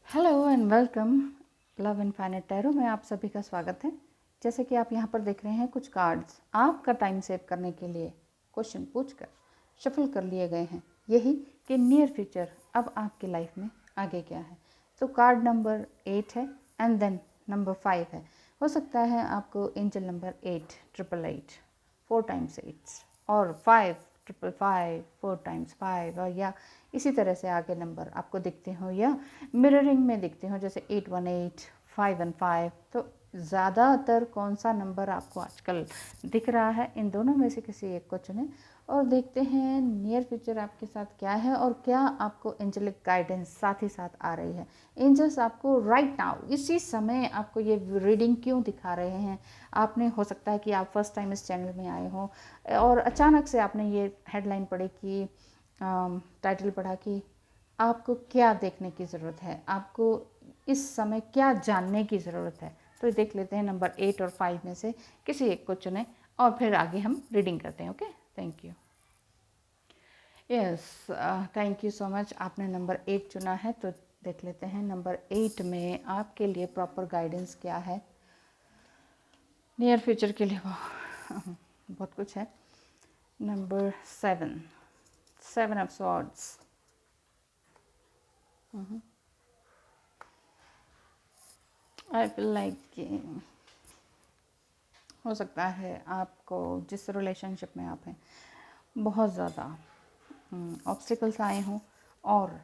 Hello and welcome love infinite tarot में आप सभी का स्वागत है। जैसे कि आप यहाँ पर देख रहे हैं, कुछ कार्ड्स आपका टाइम सेव करने के लिए क्वेश्चन पूछकर शफल कर लिए गए हैं। यही कि नियर फ्यूचर अब आपकी लाइफ में आगे क्या है। तो कार्ड नंबर 8 है एंड देन नंबर 5 है। हो सकता है आपको एंजल नंबर 8 888 4 टाइम्स 8 और 5 555 4 टाइम्स 5 और या इसी तरह से आगे नंबर आपको दिखते हो या मिररिंग में दिखते हो, जैसे 818 515। तो ज़्यादातर कौन सा नंबर आपको आजकल दिख रहा है, इन दोनों में से किसी एक को चुनें और देखते हैं नियर फ्यूचर आपके साथ क्या है और क्या आपको एंजलिक गाइडेंस साथ ही साथ आ रही है। एंजल्स आपको राइट नाउ इसी समय आपको ये रीडिंग क्यों दिखा रहे हैं। आपने, हो सकता है कि आप फर्स्ट टाइम इस चैनल में आए हो और अचानक से आपने ये हेडलाइन पढ़ी कि टाइटल पढ़ा कि आपको क्या देखने की ज़रूरत है, आपको इस समय क्या जानने की ज़रूरत है। तो देख लेते हैं नंबर 8 और 5 में से किसी एक को चुनें और फिर आगे हम रीडिंग करते हैं। Okay, thank you. Yes, thank you so much. आपने नंबर 8 चुना है तो देख लेते हैं नंबर 8 में आपके लिए प्रॉपर गाइडेंस क्या है नियर फ्यूचर के लिए। बहुत कुछ है। Number 7 of swords. I feel like हो सकता है आपको जिस रिलेशनशिप में आप हैं बहुत ज़्यादा ऑब्स्टिकल्स आए हों और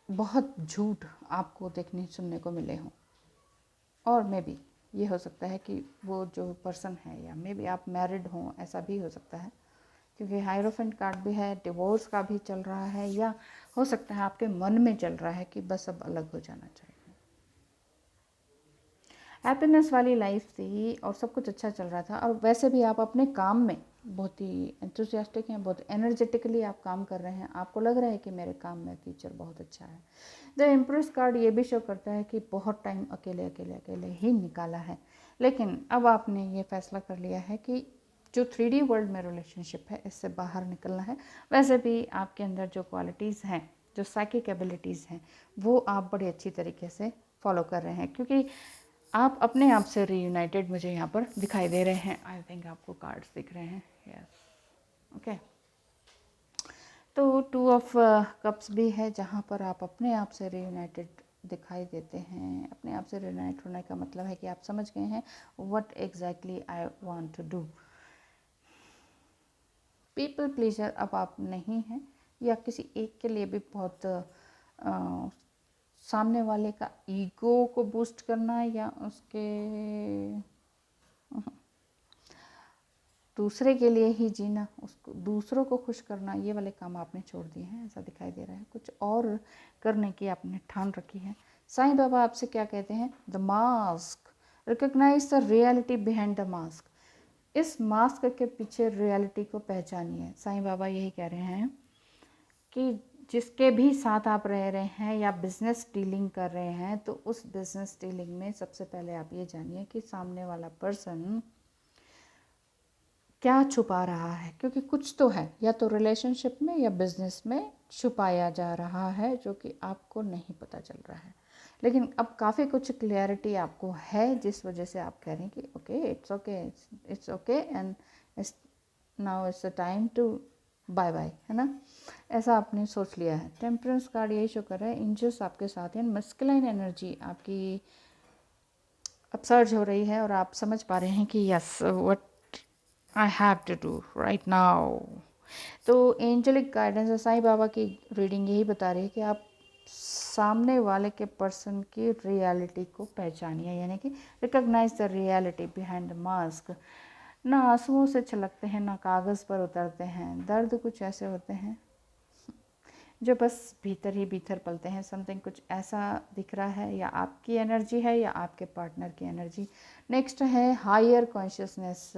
बहुत झूठ आपको देखने सुनने को मिले हों। और मे बी ये हो सकता है कि वो जो पर्सन है या मे बी आप मैरिड हों, ऐसा भी हो सकता है क्योंकि हायरोफेंट कार्ड भी है, डिवोर्स का भी चल रहा है, या हो सकता है आपके मन में चल रहा है कि बस अब अलग हो जाना चाहिए। हैप्पीनेस वाली लाइफ थी और सब कुछ अच्छा चल रहा था और वैसे भी आप अपने काम में बहुत ही एंथुसियास्टिक हैं, बहुत एनर्जेटिकली आप काम कर रहे हैं। आपको लग रहा है कि मेरे काम में फ्यूचर बहुत अच्छा है। द एम्प्रेस कार्ड ये भी शो करता है कि बहुत टाइम अकेले अकेले अकेले ही निकाला है, लेकिन अब आपने ये फैसला कर लिया है कि जो 3D वर्ल्ड में रिलेशनशिप है इससे बाहर निकलना है। वैसे भी आपके अंदर जो क्वालिटीज़ हैं, जो साइकिक एबिलिटीज़ हैं, वो आप बड़ी अच्छी तरीके से फॉलो कर रहे हैं क्योंकि आप अपने आप से रीयूनाइटेड मुझे यहाँ पर दिखाई दे रहे हैं। आई थिंक आपको कार्ड्स दिख रहे हैं। Yes, okay. तो 2 ऑफ कप्स भी है जहाँ पर आप अपने आप से रीयूनाइटेड दिखाई देते हैं। अपने आप से रीयूनाइट होने का मतलब है कि आप समझ गए हैं what exactly I want to do. People pleaser अब आप नहीं हैं, या किसी एक के लिए भी बहुत सामने वाले का ईगो को बूस्ट करना या उसके दूसरे के लिए ही जीना, उसको दूसरों को खुश करना, ये वाले काम आपने छोड़ दिए हैं, ऐसा दिखाई दे रहा है। कुछ और करने की आपने ठान रखी है। साईं बाबा आपसे क्या कहते हैं? The mask, recognise the reality behind the mask. इस मास्क के पीछे रियलिटी को पहचानिए। साईं बाबा यही कह रहे हैं कि जिसके भी साथ आप रह रहे हैं या बिजनेस डीलिंग कर रहे हैं, तो उस बिजनेस डीलिंग में सबसे पहले आप ये जानिए कि सामने वाला पर्सन क्या छुपा रहा है, क्योंकि कुछ तो है, या तो रिलेशनशिप में या बिजनेस में छुपाया जा रहा है जो कि आपको नहीं पता चल रहा है। लेकिन अब काफ़ी कुछ क्लियरिटी आपको है, जिस वजह से आप कह रहे हैं कि okay, it's okay and it's now it's the time to bye bye, है ना, ऐसा आपने सोच लिया है। टेम्परेंस कार्ड यही शो कर रहा है, एंजल्स आपके साथ हैं। मस्कुलाइन एनर्जी आपकी अपसर्ज हो रही है और आप समझ पा रहे हैं कि yes, what I have to do right now. तो एंजलिक गाइडेंस, साईं बाबा की रीडिंग यही बता रही है कि आप सामने वाले के पर्सन की रियलिटी को पहचानिए, यानी कि recognise the reality behind the mask. ना आंसुओं से छलकते हैं, ना कागज़ पर उतरते हैं। दर्द कुछ ऐसे होते हैं जो बस भीतर ही भीतर पलते हैं। समथिंग कुछ ऐसा दिख रहा है, या आपकी एनर्जी है या आपके पार्टनर की एनर्जी। नेक्स्ट है हायर कॉन्शियसनेस,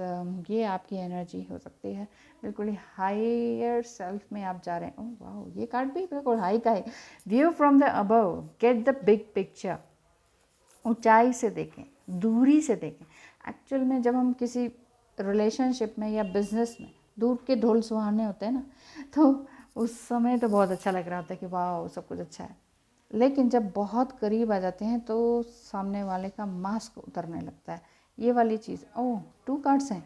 ये आपकी एनर्जी हो सकती है। बिल्कुल ही हायर सेल्फ में आप जा रहे हैं। ओह वाह, ये कार्ड भी बिल्कुल हाई का है। View from the above, get the big picture. ऊंचाई से देखें, दूरी से देखें। एक्चुअल में जब हम किसी रिलेशनशिप में या बिजनेस में दूर के ढोल सुहाने होते हैं ना, तो उस समय तो बहुत अच्छा लग रहा होता है कि वाह सब कुछ अच्छा है, लेकिन जब बहुत करीब आ जाते हैं तो सामने वाले का मास्क उतरने लगता है। ये वाली चीज़, ओह 2 कार्ड्स हैं,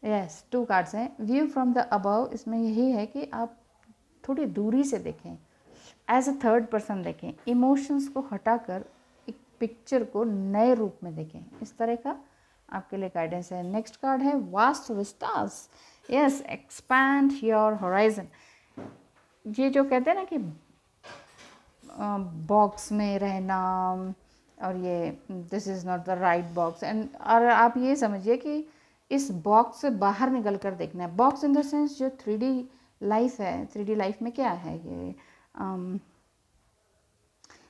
यस 2 कार्ड्स हैं। व्यू फ्रॉम द अबव, इसमें यही है कि आप थोड़ी दूरी से देखें, एज अ थर्ड पर्सन देखें, इमोशंस को हटाकर एक पिक्चर को नए रूप में देखें, इस तरह का आपके लिए गाइडेंस है। नेक्स्ट कार्ड है vast Vistas, yes expand your horizon. ये जो कहते हैं ना कि बॉक्स में रहना, और ये this is not the right box, and और आप ये समझिए कि इस बॉक्स से बाहर निकल कर देखना है। बॉक्स इन द सेंस जो 3D लाइफ है, 3D लाइफ में क्या है, ये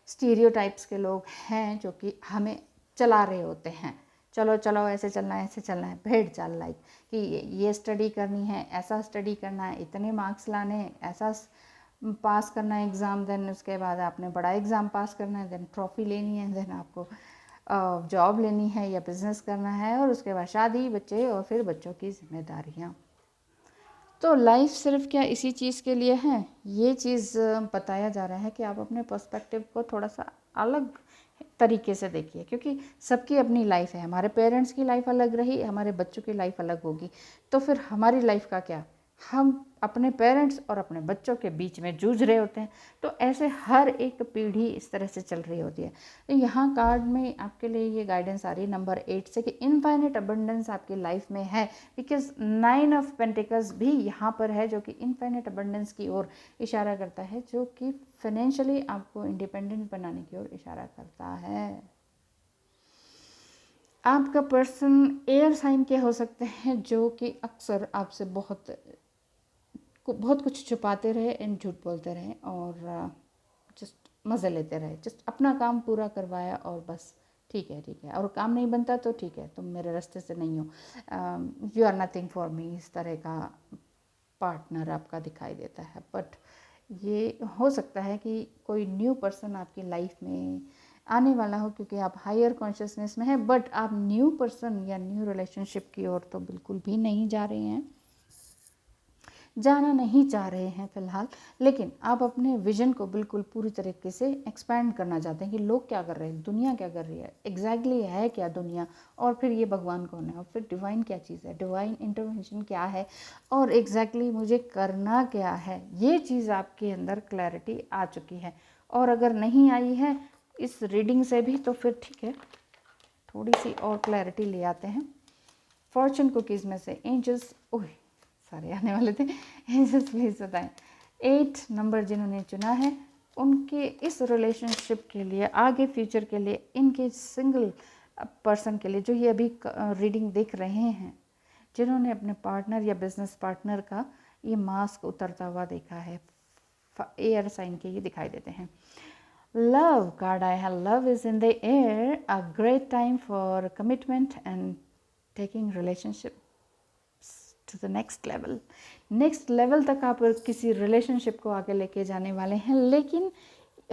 स्टीरियोटाइप्स के लोग हैं जो कि हमें चला रहे होते हैं, चलो चलो ऐसे चलना है, ऐसे चलना है, भेड़ चाल लाइक कि ये स्टडी करनी है, ऐसा स्टडी करना है, इतने मार्क्स लाने हैं, ऐसा पास करना है एग्ज़ाम, देन उसके बाद आपने बड़ा एग्ज़ाम पास करना है, देन ट्रॉफ़ी लेनी है, देन आपको जॉब लेनी है या बिज़नेस करना है, और उसके बाद शादी, बच्चे, और फिर बच्चों की जिम्मेदारियाँ। तो लाइफ सिर्फ क्या इसी चीज़ के लिए है? ये चीज़ बताया जा रहा है कि आप अपने पर्सपेक्टिव को थोड़ा सा अलग तरीके से देखिए, क्योंकि सबकी अपनी लाइफ है। हमारे पेरेंट्स की लाइफ अलग रही, हमारे बच्चों की लाइफ अलग होगी, तो फिर हमारी लाइफ का क्या? हम अपने पेरेंट्स और अपने बच्चों के बीच में जूझ रहे होते हैं। तो ऐसे हर एक पीढ़ी इस तरह से चल रही होती है। तो यहाँ कार्ड में आपके लिए ये गाइडेंस आ रही है नंबर 8 से कि इनफाइनाइट अबंडेंस आपकी लाइफ में है, बिकॉज 9 ऑफ पेंटिकल्स भी यहाँ पर है जो कि इनफाइनाइट अबंडेंस की ओर इशारा करता है, जो कि फाइनेंशियली आपको इंडिपेंडेंट बनाने की ओर इशारा करता है। आपका पर्सन एयर साइन के हो सकते हैं जो कि अक्सर आपसे बहुत कुछ छुपाते रहे एंड झूठ बोलते रहे, और जस्ट मज़े लेते रहे, जस्ट अपना काम पूरा करवाया और बस ठीक है, और काम नहीं बनता तो ठीक है, तुम मेरे रास्ते से नहीं हो, you are nothing for me, इस तरह का पार्टनर आपका दिखाई देता है। बट ये हो सकता है कि कोई न्यू पर्सन आपकी लाइफ में आने वाला हो, क्योंकि आप हायर कॉन्शियसनेस में हैं, बट आप न्यू पर्सन या न्यू रिलेशनशिप की ओर तो बिल्कुल भी नहीं जा रहे हैं, जाना नहीं चाह रहे हैं फ़िलहाल, लेकिन आप अपने विजन को बिल्कुल पूरी तरीके से एक्सपैंड करना चाहते हैं कि लोग क्या कर रहे हैं, दुनिया क्या कर रही है, एग्जैक्टली है क्या दुनिया, और फिर ये भगवान कौन है, और फिर डिवाइन क्या चीज़ है, डिवाइन इंटरवेंशन क्या है, और एग्जैक्टली मुझे करना क्या है। ये चीज़ आपके अंदर क्लैरिटी आ चुकी है, और अगर नहीं आई है इस रीडिंग से भी तो फिर ठीक है, थोड़ी सी और क्लैरिटी ले आते हैं। फॉर्चून कुकीज़ में से एंजल्स, ओह सारे आने वाले थे, एंजल्स प्लीज़ बताएं 8 नंबर जिन्होंने चुना है उनके इस रिलेशनशिप के लिए, आगे फ्यूचर के लिए, इनके सिंगल पर्सन के लिए जो ये अभी रीडिंग देख रहे हैं, जिन्होंने अपने पार्टनर या बिजनेस पार्टनर का ये मास्क उतरता हुआ देखा है, एयर साइन के ये दिखाई देते हैं। लव कार्ड आया है, love is in the air, a great time for commitment and taking relationship to the next level तक आप किसी रिलेशनशिप को आगे लेके जाने वाले हैं, लेकिन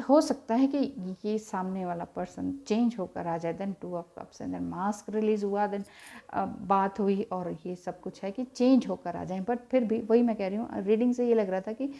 हो सकता है कि ये सामने वाला पर्सन चेंज होकर आ जाए। Then 2 of cups and then mask release हुआ, देन बात हुई और ये सब कुछ है कि चेंज होकर आ जाए, बट फिर भी वही मैं कह रही हूँ, रीडिंग से ये लग रहा था कि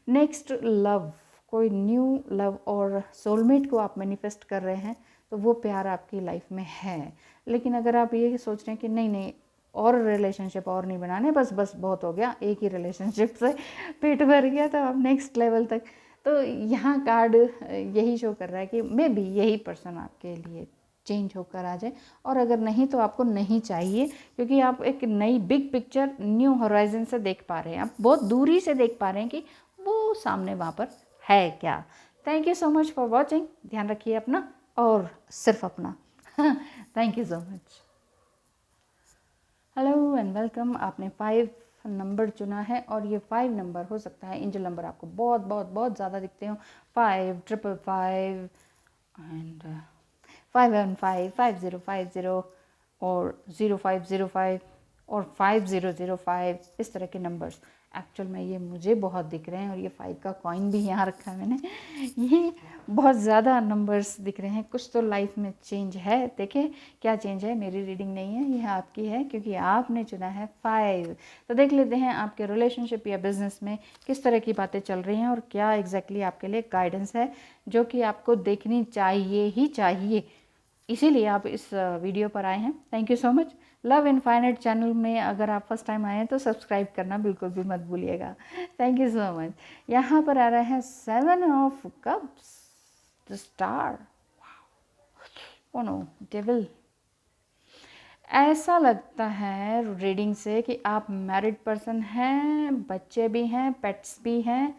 नेक्स्ट लव, कोई न्यू लव और सोलमेट को आप मैनिफेस्ट कर रहे हैं, तो वो प्यार आपकी लाइफ में है। लेकिन अगर आप ये सोच रहे हैं कि नहीं और रिलेशनशिप और नहीं बनाने, बस बहुत हो गया, एक ही रिलेशनशिप से पेट भर गया, तो आप नेक्स्ट लेवल तक, तो यहाँ कार्ड यही शो कर रहा है कि मे बी यही पर्सन आपके लिए चेंज होकर आ जाए, और अगर नहीं तो आपको नहीं चाहिए, क्योंकि आप एक नई बिग पिक्चर न्यू होराइजन से देख पा रहे हैं, आप बहुत दूरी से देख पा रहे हैं कि वो सामने वहाँ पर है क्या। Thank you so much for watching, ध्यान रखिए अपना और सिर्फ अपना। Thank you so much. Hello and welcome. आपने 5 नंबर चुना है, और ये 5 नंबर हो सकता है एंजल नंबर आपको बहुत ज़्यादा दिखते हो, 5 555 एंड 515 5050 और 0505 और 5005, इस तरह के नंबर्स एक्चुअल में ये मुझे बहुत दिख रहे हैं, और ये 5 का कॉइन भी यहाँ रखा है मैंने। ये बहुत ज़्यादा नंबर्स दिख रहे हैं। कुछ तो लाइफ में चेंज है। देखिए क्या चेंज है। मेरी रीडिंग नहीं है, यह आपकी है, क्योंकि आपने चुना है 5। तो देख लेते हैं आपके रिलेशनशिप या बिजनेस में किस तरह की बातें चल रही हैं और क्या एग्जैक्टली आपके लिए गाइडेंस है, जो कि आपको देखनी चाहिए ही चाहिए। इसीलिए आप इस वीडियो पर आए हैं। Thank you so much. Love infinite channel में अगर आप फर्स्ट टाइम आए हैं तो सब्सक्राइब करना बिल्कुल भी मत भूलिएगा। Thank you so much. यहाँ पर आ रहा है 7 of cups, the star. Oh no, devil. ऐसा लगता है रीडिंग से कि आप मैरिड पर्सन हैं, बच्चे भी हैं, पेट्स भी हैं,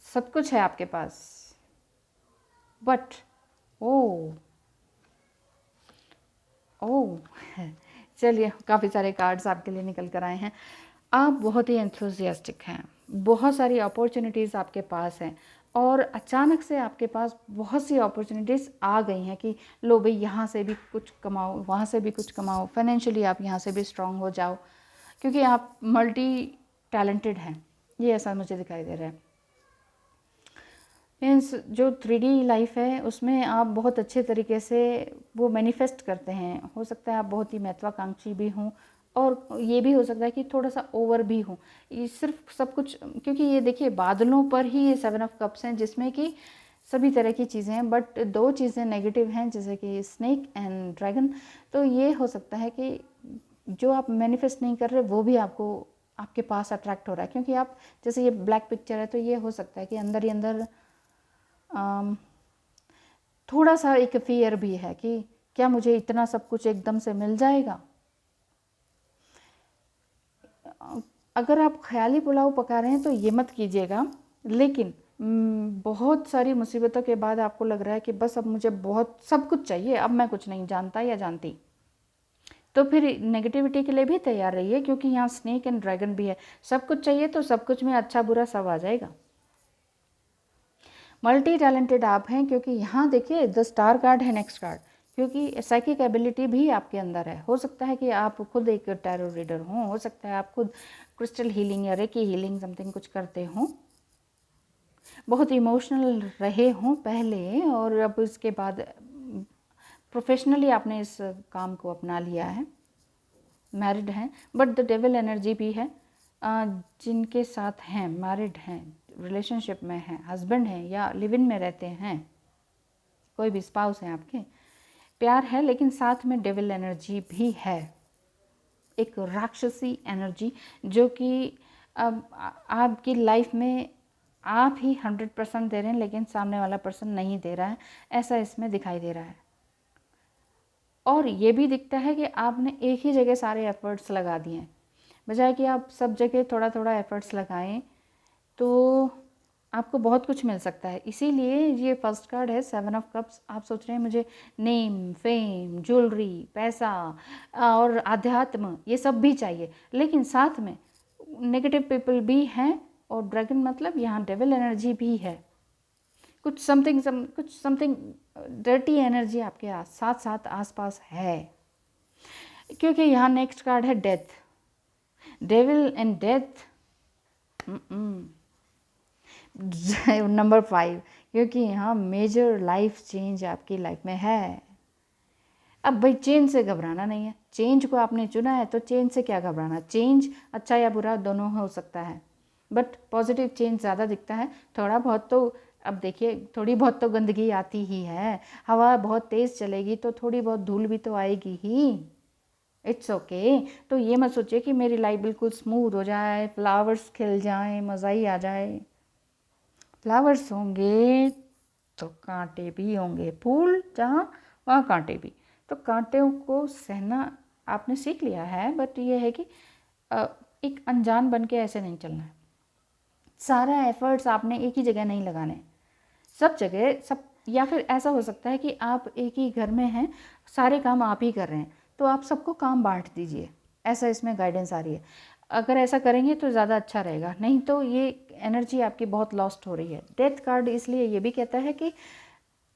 सब कुछ है आपके पास। बट ओ चलिए, काफ़ी सारे कार्ड्स आपके लिए निकल कर आए हैं। आप बहुत ही एंथुसियास्टिक हैं, बहुत सारी अपॉर्चुनिटीज़ आपके पास हैं, और अचानक से आपके पास बहुत सी अपॉर्चुनिटीज़ आ गई हैं कि लो भाई, यहाँ से भी कुछ कमाओ, वहाँ से भी कुछ कमाओ, फाइनेंशियली आप यहाँ से भी स्ट्रांग हो जाओ, क्योंकि आप मल्टी टैलेंटेड हैं। ये ऐसा मुझे दिखाई दे रहा है। मीन्स जो 3D लाइफ है उसमें आप बहुत अच्छे तरीके से वो मैनिफेस्ट करते हैं। हो सकता है आप बहुत ही महत्वाकांक्षी भी हों, और ये भी हो सकता है कि थोड़ा सा ओवर भी हो। ये सिर्फ सब कुछ, क्योंकि ये देखिए बादलों पर ही ये 7 ऑफ कप्स हैं, जिसमें कि सभी तरह की चीज़ें हैं, बट 2 चीज़ें नेगेटिव हैं, जैसे कि स्नेक एंड ड्रैगन। तो ये हो सकता है कि जो आप मैनिफेस्ट नहीं कर रहे वो भी आपको आपके पास अट्रैक्ट हो रहा है, क्योंकि आप जैसे ये ब्लैक पिक्चर है, तो ये हो सकता है कि अंदर ही अंदर थोड़ा सा एक फियर भी है कि क्या मुझे इतना सब कुछ एकदम से मिल जाएगा। अगर आप ख्याली पुलाव पका रहे हैं तो ये मत कीजिएगा, लेकिन बहुत सारी मुसीबतों के बाद आपको लग रहा है कि बस अब मुझे बहुत सब कुछ चाहिए, अब मैं कुछ नहीं जानता या जानती, तो फिर नेगेटिविटी के लिए भी तैयार रहिए, क्योंकि यहाँ स्नेक एंड ड्रैगन भी है। सब कुछ चाहिए तो सब कुछ में अच्छा बुरा सब आ जाएगा। मल्टी टैलेंटेड आप हैं, क्योंकि यहाँ देखिए द स्टार कार्ड है नेक्स्ट कार्ड, क्योंकि साइकिक एबिलिटी भी आपके अंदर है। हो सकता है कि आप खुद एक टैरो रीडर हों, हो सकता है आप खुद क्रिस्टल हीलिंग या रेकी हीलिंग समथिंग कुछ करते हों, बहुत इमोशनल रहे हों पहले, और अब इसके बाद प्रोफेशनली आपने इस काम को अपना लिया है। मैरिड हैं, बट द डेविल एनर्जी भी है। जिनके साथ हैं, मैरिड हैं, रिलेशनशिप में हैं, हस्बैंड हैं या लिव इन में रहते हैं, कोई भी स्पाउस है आपके, प्यार है, लेकिन साथ में डेविल एनर्जी भी है, एक राक्षसी एनर्जी, जो कि अब आपकी लाइफ में आप ही 100% दे रहे हैं, लेकिन सामने वाला पर्सन नहीं दे रहा है, ऐसा इसमें दिखाई दे रहा है। और ये भी दिखता है कि आपने एक ही जगह सारे एफर्ट्स लगा दिए हैं, बजाय कि आप सब जगह थोड़ा थोड़ा एफर्ट्स लगाएं, तो आपको बहुत कुछ मिल सकता है। इसीलिए ये फर्स्ट कार्ड है 7 ऑफ कप्स। आप सोच रहे हैं मुझे नेम, फेम, ज्वेलरी, पैसा और अध्यात्म ये सब भी चाहिए, लेकिन साथ में नेगेटिव पीपल भी हैं, और ड्रैगन मतलब यहाँ डेविल एनर्जी भी है। कुछ समथिंग डर्टी एनर्जी आपके साथ साथ आसपास है, क्योंकि यहाँ नेक्स्ट कार्ड है death, devil and death. Number 5, क्योंकि यहाँ मेजर लाइफ चेंज आपकी लाइफ में है। अब भाई चेंज से घबराना नहीं है, चेंज को आपने चुना है तो चेंज से क्या घबराना। चेंज अच्छा या बुरा दोनों हो सकता है, बट पॉजिटिव चेंज ज़्यादा दिखता है। थोड़ा बहुत तो, अब देखिए थोड़ी बहुत तो गंदगी आती ही है, हवा बहुत तेज़ चलेगी तो थोड़ी बहुत धूल भी तो आएगी ही। It's okay. तो ये मत सोचिए कि मेरी लाइफ बिल्कुल स्मूथ हो जाए, फ्लावर्स खिल जाएं, मज़ा ही आ जाए। फ्लावर्स होंगे तो कांटे भी होंगे, फूल जहाँ वहाँ कांटे भी। तो कांटों को सहना आपने सीख लिया है, बट ये है कि एक अनजान बन के ऐसे नहीं चलना है। सारा एफर्ट्स आपने एक ही जगह नहीं लगाने, सब जगह सब। या फिर ऐसा हो सकता है कि आप एक ही घर में हैं, सारे काम आप ही कर रहे हैं, तो आप सबको काम बांट दीजिए, ऐसा इसमें गाइडेंस आ रही है। अगर ऐसा करेंगे तो ज़्यादा अच्छा रहेगा, नहीं तो ये एनर्जी आपकी बहुत लॉस्ट हो रही है। डेथ कार्ड इसलिए ये भी कहता है कि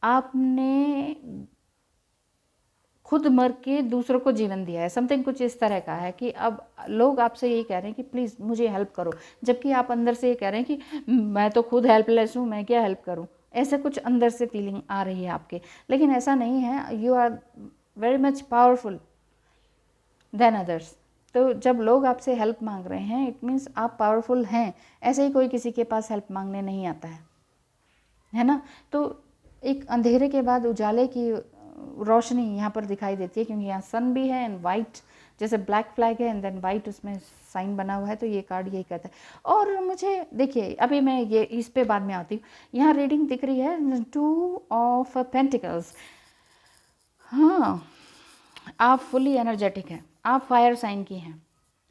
आपने खुद मर के दूसरों को जीवन दिया है, समथिंग कुछ इस तरह का है कि अब लोग आपसे ये कह रहे हैं कि प्लीज़ मुझे हेल्प करो, जबकि आप अंदर से ये कह रहे हैं कि मैं तो खुद हेल्पलेस हूँ, मैं क्या हेल्प करूँ। ऐसे कुछ अंदर से फीलिंग आ रही है आपके, लेकिन ऐसा नहीं है। You are very much powerful than others. तो जब लोग आपसे हेल्प मांग रहे हैं, इट मीन्स आप पावरफुल हैं। ऐसे ही कोई किसी के पास हेल्प मांगने नहीं आता है ना। तो एक अंधेरे के बाद उजाले की रोशनी यहाँ पर दिखाई देती है, क्योंकि यहाँ सन भी है एंड वाइट, जैसे ब्लैक फ्लैग है एंड देन वाइट उसमें साइन बना हुआ है, तो ये कार्ड यही कहता है। और मुझे देखिए, अभी मैं ये इस पे बाद में आती हूँ। यहाँ रीडिंग दिख रही है 2 ऑफ पेंटिकल्स। हाँ, आप फुली एनर्जेटिक हैं, आप फायर साइन की हैं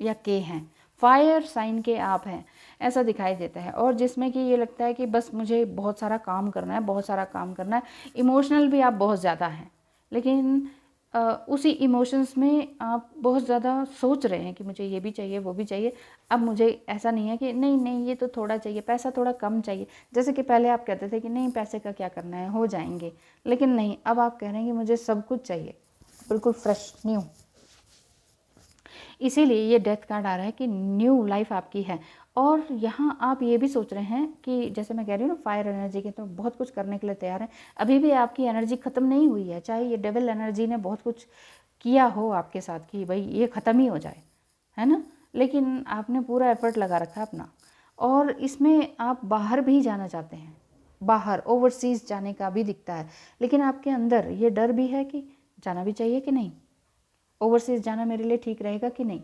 या के हैं, फायर साइन के आप हैं, ऐसा दिखाई देता है। और जिसमें कि ये लगता है कि बस मुझे बहुत सारा काम करना है, बहुत सारा काम करना है। इमोशनल भी आप बहुत ज़्यादा हैं, लेकिन उसी इमोशंस में आप बहुत ज़्यादा सोच रहे हैं कि मुझे ये भी चाहिए, वो भी चाहिए। अब मुझे ऐसा नहीं है कि नहीं नहीं ये तो थोड़ा चाहिए, पैसा थोड़ा कम चाहिए। जैसे कि पहले आप कहते थे कि नहीं पैसे का क्या करना है, हो जाएंगे, लेकिन नहीं, अब आप कह रहे हैं कि मुझे सब कुछ चाहिए, बिल्कुल फ्रेश न्यू। इसीलिए ये डेथ कार्ड आ रहा है कि न्यू लाइफ आपकी है। और यहाँ आप ये भी सोच रहे हैं कि जैसे मैं कह रही हूँ ना, फायर एनर्जी के तो बहुत कुछ करने के लिए तैयार हैं। अभी भी आपकी एनर्जी ख़त्म नहीं हुई है, चाहे ये डेविल एनर्जी ने बहुत कुछ किया हो आपके साथ कि भाई ये ख़त्म ही हो जाए, है ना, लेकिन आपने पूरा एफर्ट लगा रखा है अपना। और इसमें आप बाहर भी जाना चाहते हैं, बाहर ओवरसीज़ जाने का भी दिखता है, लेकिन आपके अंदर ये डर भी है कि जाना भी चाहिए कि नहीं, ओवरसीज जाना मेरे लिए ठीक रहेगा कि नहीं।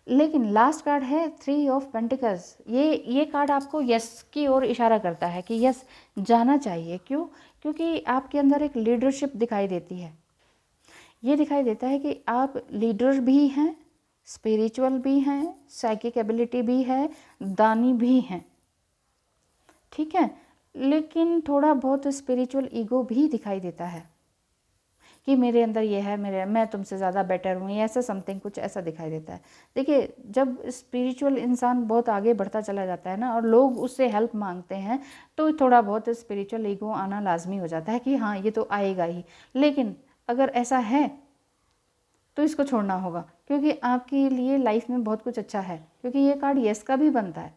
लेकिन लास्ट कार्ड है 3 ऑफ पेंटिकल्स। ये कार्ड आपको यस की ओर इशारा करता है कि यस जाना चाहिए। क्यों? क्योंकि आपके अंदर एक लीडरशिप दिखाई देती है। ये दिखाई देता है कि आप लीडर भी हैं, स्पिरिचुअल भी हैं, साइकिक एबिलिटी भी है, दानी भी हैं, ठीक है। लेकिन थोड़ा बहुत स्पिरिचुअल ईगो भी दिखाई देता है कि मेरे अंदर ये है, मैं तुमसे ज़्यादा बेटर हूँ, ये ऐसा समथिंग कुछ ऐसा दिखाई देता है। देखिए, जब स्पिरिचुअल इंसान बहुत आगे बढ़ता चला जाता है ना, और लोग उससे हेल्प मांगते हैं, तो थोड़ा बहुत स्पिरिचुअल ईगो आना लाजमी हो जाता है कि हाँ ये तो आएगा ही। लेकिन अगर ऐसा है तो इसको छोड़ना होगा, क्योंकि आपके लिए लाइफ में बहुत कुछ अच्छा है। क्योंकि ये कार्ड यस का भी बनता है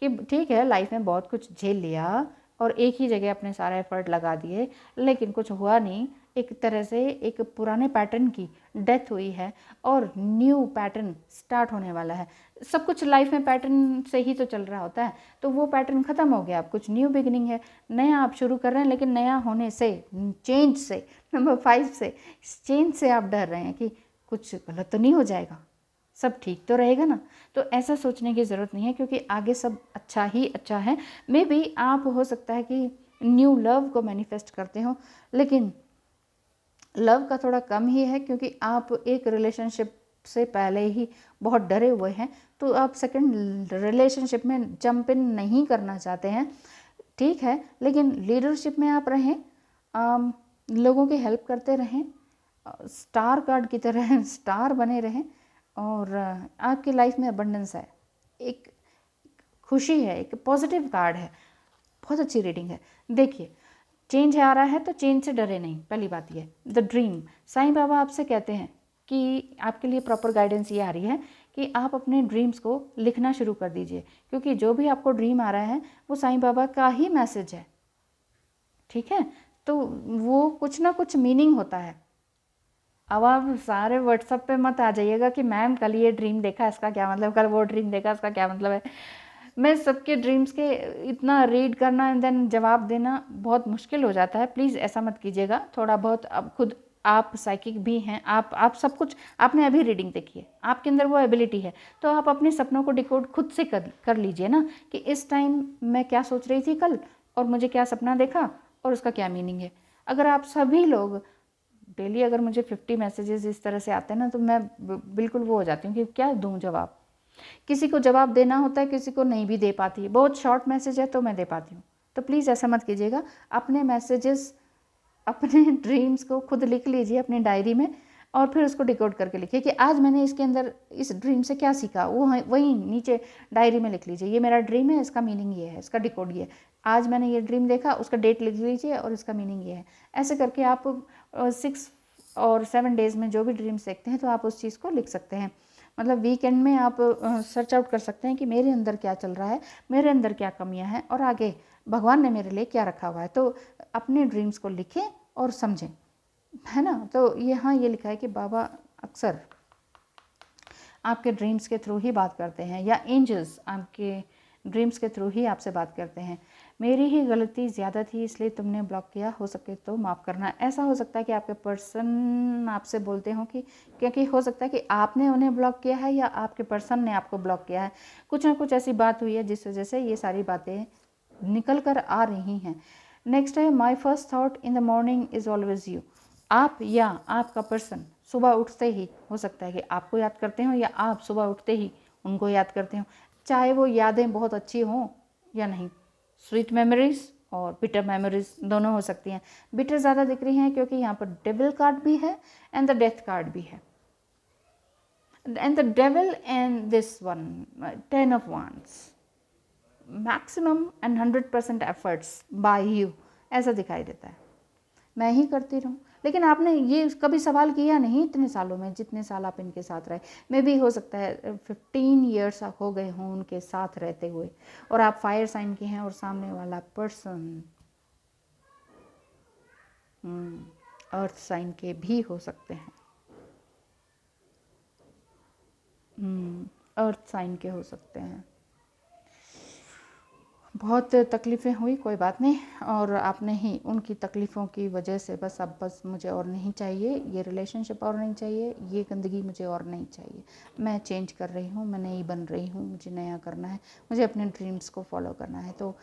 कि ठीक है, लाइफ में बहुत कुछ झेल लिया और एक ही जगह अपने सारा एफर्ट लगा दिए, लेकिन कुछ हुआ नहीं। एक तरह से एक पुराने पैटर्न की डेथ हुई है और न्यू पैटर्न स्टार्ट होने वाला है। सब कुछ लाइफ में पैटर्न से ही तो चल रहा होता है, तो वो पैटर्न ख़त्म हो गया, अब कुछ न्यू बिगिनिंग है, नया आप शुरू कर रहे हैं। लेकिन नया होने से, चेंज से, नंबर 5 से, चेंज से आप डर रहे हैं कि कुछ गलत तो नहीं हो जाएगा, सब ठीक तो रहेगा ना। तो ऐसा सोचने की ज़रूरत नहीं है, क्योंकि आगे सब अच्छा ही अच्छा है। मे बी आप हो सकता है कि न्यू लव को मैनिफेस्ट करते हो, लेकिन लव का थोड़ा कम ही है, क्योंकि आप एक रिलेशनशिप से पहले ही बहुत डरे हुए हैं, तो आप सेकंड रिलेशनशिप में जंप इन नहीं करना चाहते हैं, ठीक है। लेकिन लीडरशिप में आप रहें, लोगों की हेल्प करते रहें, स्टार कार्ड की तरह स्टार बने रहें, और आपकी लाइफ में अबंडेंस है, एक खुशी है, एक पॉजिटिव कार्ड है। बहुत अच्छी रीडिंग है। देखिए, चेंज आ रहा है तो चेंज से डरे नहीं, पहली बात ये। द ड्रीम, साईं बाबा आपसे कहते हैं कि आपके लिए प्रॉपर गाइडेंस ये आ रही है कि आप अपने ड्रीम्स को लिखना शुरू कर दीजिए, क्योंकि जो भी आपको ड्रीम आ रहा है वो साईं बाबा का ही मैसेज है, ठीक है। तो वो कुछ ना कुछ मीनिंग होता है। अब आप सारे व्हाट्सएप पे मत आ जाइएगा कि मैम कल ये ड्रीम देखा, इसका क्या मतलब, कल वो ड्रीम देखा, इसका क्या मतलब है। मैं सबके ड्रीम्स के इतना रीड करना एंड देन जवाब देना बहुत मुश्किल हो जाता है। प्लीज़ ऐसा मत कीजिएगा। थोड़ा बहुत अब खुद आप साइकिक भी हैं, आप सब कुछ, आपने अभी रीडिंग देखी है, आपके अंदर वो एबिलिटी है, तो आप अपने सपनों को डिकोड खुद से कर लीजिए ना, कि इस टाइम मैं क्या सोच रही थी कल, और मुझे क्या सपना देखा, और उसका क्या मीनिंग है। अगर आप सभी लोग डेली, अगर मुझे 50 मैसेजेस इस तरह से आते हैं ना, तो मैं बिल्कुल वो हो जाती हूँ कि क्या दूँ जवाब। किसी को जवाब देना होता है, किसी को नहीं भी दे पाती, बहुत शॉर्ट मैसेज है तो मैं दे पाती हूँ। तो प्लीज़ ऐसा मत कीजिएगा। अपने मैसेजेस, अपने ड्रीम्स को खुद लिख लीजिए अपनी डायरी में, और फिर उसको डिकोड करके लिखिए कि आज मैंने इसके अंदर इस ड्रीम से क्या सीखा, वो वहीं नीचे डायरी में लिख लीजिए। ये मेरा ड्रीम है, इसका मीनिंग ये है, इसका डिकोड ये है। आज मैंने ये ड्रीम देखा, उसका डेट लिख लीजिए और इसका मीनिंग ये है। ऐसे करके आप 6 और 7 डेज़ में जो भी ड्रीम्स देखते हैं तो आप उस चीज़ को लिख सकते हैं। मतलब वीकेंड में आप सर्च आउट कर सकते हैं कि मेरे अंदर क्या चल रहा है, मेरे अंदर क्या कमियां हैं और आगे भगवान ने मेरे लिए क्या रखा हुआ है। तो अपने ड्रीम्स को लिखें और समझें, है ना। तो यहाँ ये लिखा है कि बाबा अक्सर आपके ड्रीम्स के थ्रू ही बात करते हैं, या एंजल्स आपके ड्रीम्स के थ्रू ही आपसे बात करते हैं। मेरी ही गलती ज़्यादा थी इसलिए तुमने ब्लॉक किया, हो सके तो माफ़ करना। ऐसा हो सकता है कि आपके पर्सन आपसे बोलते हो कि, क्योंकि हो सकता है कि आपने उन्हें ब्लॉक किया है या आपके पर्सन ने आपको ब्लॉक किया है। कुछ ना कुछ ऐसी बात हुई है जिस वजह से ये सारी बातें निकल कर आ रही हैं। नेक्स्ट है, my first thought in the morning is always you. आप या आपका पर्सन सुबह उठते ही हो सकता है कि आपको याद करते हो या आप सुबह उठते ही उनको याद करते हो, चाहे वो यादें बहुत अच्छी हों या नहीं। स्वीट मेमोरीज और बिटर मेमोरीज दोनों हो सकती हैं। बिटर ज़्यादा दिख रही हैं क्योंकि यहाँ पर डेविल कार्ड भी है एंड द डेथ कार्ड भी है, and the devil and this one 10 of wands, maximum and 100% efforts bye you, ऐसा दिखाई देता है। मैं ही करती रहूँ, लेकिन आपने ये कभी सवाल किया नहीं इतने सालों में, जितने साल आप इनके साथ रहे। मे भी हो सकता है 15 ईयर्स हो गए हों उनके साथ रहते हुए, और आप फायर साइन के हैं और सामने वाला पर्सन अर्थ साइन के भी हो सकते हैं, अर्थ साइन के हो सकते हैं। बहुत तकलीफ़ें हुई, कोई बात नहीं, और आपने ही उनकी तकलीफ़ों की वजह से अब बस मुझे और नहीं चाहिए, ये रिलेशनशिप और नहीं चाहिए, ये गंदगी मुझे और नहीं चाहिए। मैं चेंज कर रही हूँ, मैं नई बन रही हूँ, मुझे नया करना है, मुझे अपने ड्रीम्स को फॉलो करना है। तो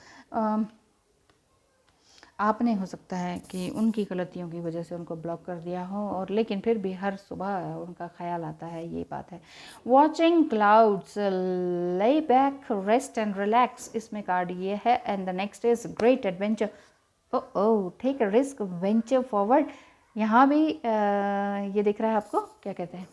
आपने हो सकता है कि उनकी गलतियों की वजह से उनको ब्लॉक कर दिया हो, और लेकिन फिर भी हर सुबह उनका ख्याल आता है, ये बात है। Watching clouds, lay back, rest and relax, इसमें कार्ड ये है। And the next is great adventure, oh take a risk, venture forward. यहाँ भी ये दिख रहा है आपको, क्या कहते हैं,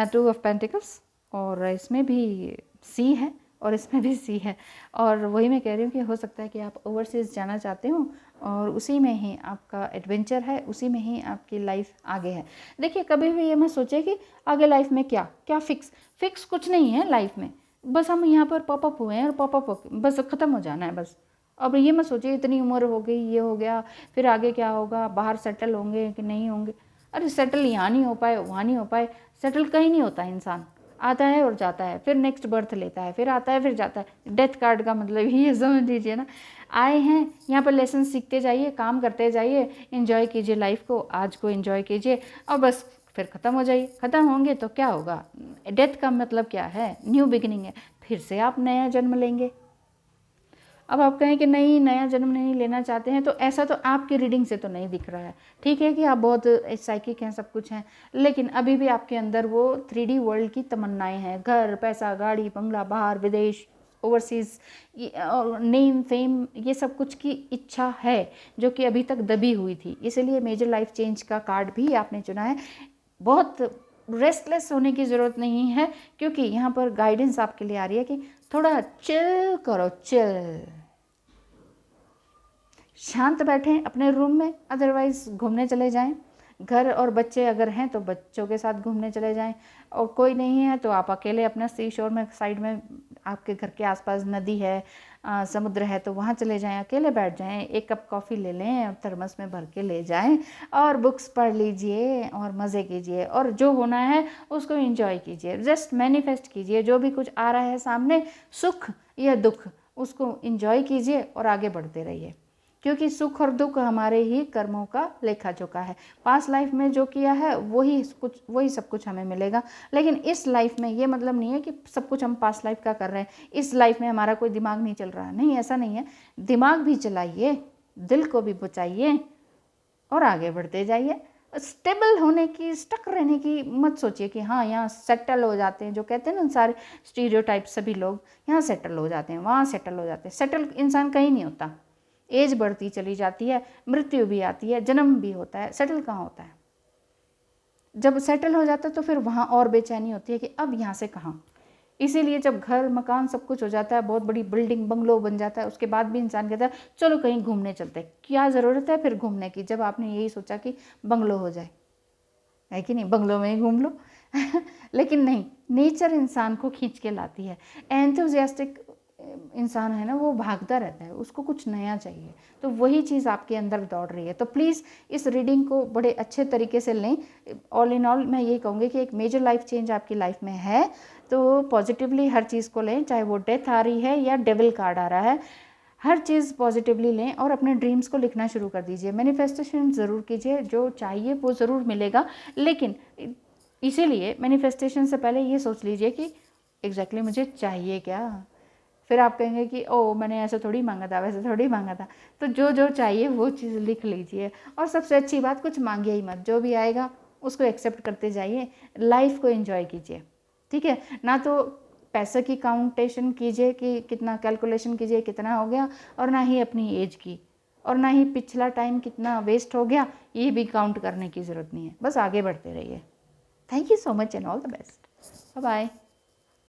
2 ऑफ पेंटिकल्स, और इसमें भी सी है और इसमें भी सी है। और वही मैं कह रही हूँ कि हो सकता है कि आप ओवरसीज़ जाना चाहते हो और उसी में ही आपका एडवेंचर है, उसी में ही आपकी लाइफ आगे है। देखिए, कभी भी ये मत सोचिए कि आगे लाइफ में क्या क्या फिक्स कुछ नहीं है लाइफ में। बस हम यहाँ पर पॉपअप हुए हैं और पॉपअप बस ख़त्म हो जाना है बस। अब ये मत सोचिए इतनी उम्र हो गई, ये हो गया, फिर आगे क्या होगा, बाहर सेटल होंगे कि नहीं होंगे। अरे सेटल यहाँ नहीं हो पाए, वहाँ नहीं हो पाए, सेटल कहीं नहीं होता। इंसान आता है और जाता है, फिर नेक्स्ट बर्थ लेता है, फिर आता है फिर जाता है। डेथ कार्ड का मतलब ये समझ लीजिए ना। आए हैं यहाँ पर लेसन सीखते जाइए, काम करते जाइए, एंजॉय कीजिए लाइफ को, आज को एंजॉय कीजिए, और बस फिर ख़त्म हो जाइए। ख़त्म होंगे तो क्या होगा, डेथ का मतलब क्या है, न्यू बिगिनिंग है, फिर से आप नया जन्म लेंगे। अब आप कहें कि नहीं, नया जन्म नहीं लेना चाहते हैं, तो ऐसा तो आपकी रीडिंग से तो नहीं दिख रहा है। ठीक है कि आप बहुत साइकिक हैं, सब कुछ हैं, लेकिन अभी भी आपके अंदर वो 3D वर्ल्ड की तमन्नाएं हैं, घर, पैसा, गाड़ी, बंगला, बाहर विदेश, ओवरसीज़, और नेम फेम, ये सब कुछ की इच्छा है जो कि अभी तक दबी हुई थी। इसलिए मेजर लाइफ चेंज का कार्ड भी आपने चुना है। बहुत रेस्टलेस होने की ज़रूरत नहीं है, क्योंकि यहाँ पर गाइडेंस आपके लिए आ रही है कि थोड़ा चिल करो, चिल, शांत बैठें अपने रूम में, अदरवाइज़ घूमने चले जाएं। घर और बच्चे अगर हैं तो बच्चों के साथ घूमने चले जाएं, और कोई नहीं है तो आप अकेले अपना सी शोर में, साइड में आपके घर के आसपास नदी है, समुद्र है, तो वहाँ चले जाएं, अकेले बैठ जाएं, 1 कप कॉफ़ी ले लें, थर्मस में भर के ले जाएं, और बुक्स पढ़ लीजिए और मज़े कीजिए, और जो होना है उसको एंजॉय कीजिए। जस्ट मैनिफेस्ट कीजिए जो भी कुछ आ रहा है सामने, सुख या दुख, उसको एंजॉय कीजिए और आगे बढ़ते रहिए, क्योंकि सुख और दुख हमारे ही कर्मों का लेखा जोखा है। पास्ट लाइफ में जो किया है वही सब कुछ हमें मिलेगा। लेकिन इस लाइफ में ये मतलब नहीं है कि सब कुछ हम पास्ट लाइफ का कर रहे हैं, इस लाइफ में हमारा कोई दिमाग नहीं चल रहा, नहीं, ऐसा नहीं है। दिमाग भी चलाइए, दिल को भी बचाइए और आगे बढ़ते जाइए। स्टेबल होने की, स्टक रहने की मत सोचिए कि हाँ यहाँ सेटल हो जाते हैं, जो कहते हैं ना सारे स्टीरियोटाइप, सभी लोग यहाँ सेटल हो जाते हैं, वहाँ सेटल हो जाते हैं। सेटल इंसान कहीं नहीं होता। एज बढ़ती चली जाती है, मृत्यु भी आती है, जन्म भी होता है, सेटल कहाँ होता है। जब सेटल हो जाता है तो फिर वहाँ और बेचैनी होती है कि अब यहाँ से कहाँ, इसीलिए जब घर मकान सब कुछ हो जाता है, बहुत बड़ी बिल्डिंग बंगलो बन जाता है, उसके बाद भी इंसान कहता है चलो कहीं घूमने चलते हैं। क्या ज़रूरत है फिर घूमने की, जब आपने यही सोचा कि बंगलो हो जाए, है कि नहीं, बंगलो में ही घूम लो। लेकिन नहीं, नेचर इंसान को खींच के लाती है। एंथुजियास्टिक इंसान है ना, वो भागता रहता है, उसको कुछ नया चाहिए, तो वही चीज़ आपके अंदर दौड़ रही है। तो प्लीज़ इस रीडिंग को बड़े अच्छे तरीके से लें। ऑल इन ऑल मैं ये कहूँगी कि एक मेजर लाइफ चेंज आपकी लाइफ में है, तो पॉजिटिवली हर चीज़ को लें, चाहे वो डेथ आ रही है या डेविल कार्ड आ रहा है, हर चीज़ पॉजिटिवली लें और अपने ड्रीम्स को लिखना शुरू कर दीजिए। मैनिफेस्टेशन ज़रूर कीजिए, जो चाहिए वो ज़रूर मिलेगा, लेकिन इसीलिए मैनिफेस्टेशन से पहले ये सोच लीजिए कि एग्जैक्टली मुझे चाहिए क्या। फिर आप कहेंगे कि ओ मैंने ऐसे थोड़ी मांगा था, वैसे थोड़ी मांगा था। तो जो जो चाहिए वो चीज़ लिख लीजिए, और सबसे अच्छी बात, कुछ मांगिए ही मत, जो भी आएगा उसको एक्सेप्ट करते जाइए, लाइफ को एंजॉय कीजिए, ठीक है ना। तो पैसे की काउंटेशन कीजिए कि कितना, कैलकुलेशन कीजिए कितना हो गया, और ना ही अपनी एज की, और ना ही पिछला टाइम कितना वेस्ट हो गया, ये भी काउंट करने की ज़रूरत नहीं है। बस आगे बढ़ते रहिए। Thank you so much and all the best. Bye bye.